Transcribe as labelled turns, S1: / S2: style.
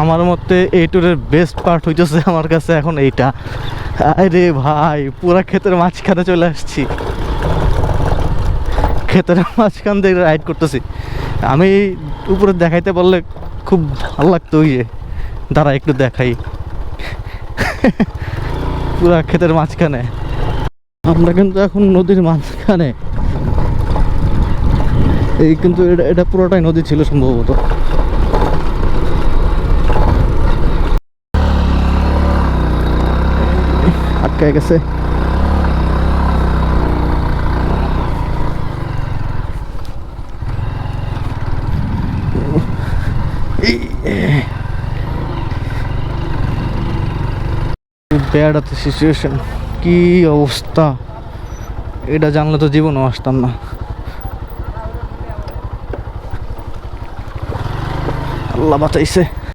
S1: আমার মতে এই ট্যুরের বেস্ট পার্ট হইতেছে আমার কাছে এখন এইটা। আরে ভাই পুরা ক্ষেতের মাঝখানে চলে আসছি, ক্ষেতের মাঝখান থেকে রাইড করতেছি। আমি উপরে দেখাইতে পারলে খুব ভালো লাগতো, ওই যে দাঁড়া একটু দেখাই। পুরা ক্ষেতের মাঝখানে, আমরা কিন্তু এখন নদীর মাঝখানে। এই কিন্তু এটা পুরোটাই নদী ছিল সম্ভবত। আটকায় গেছে। ব্যাড আছে সিচুয়েশন, কি অবস্থা! এটা জানলে তো জীবনও আসতাম না। আল্লাহ বাঁচাইছে।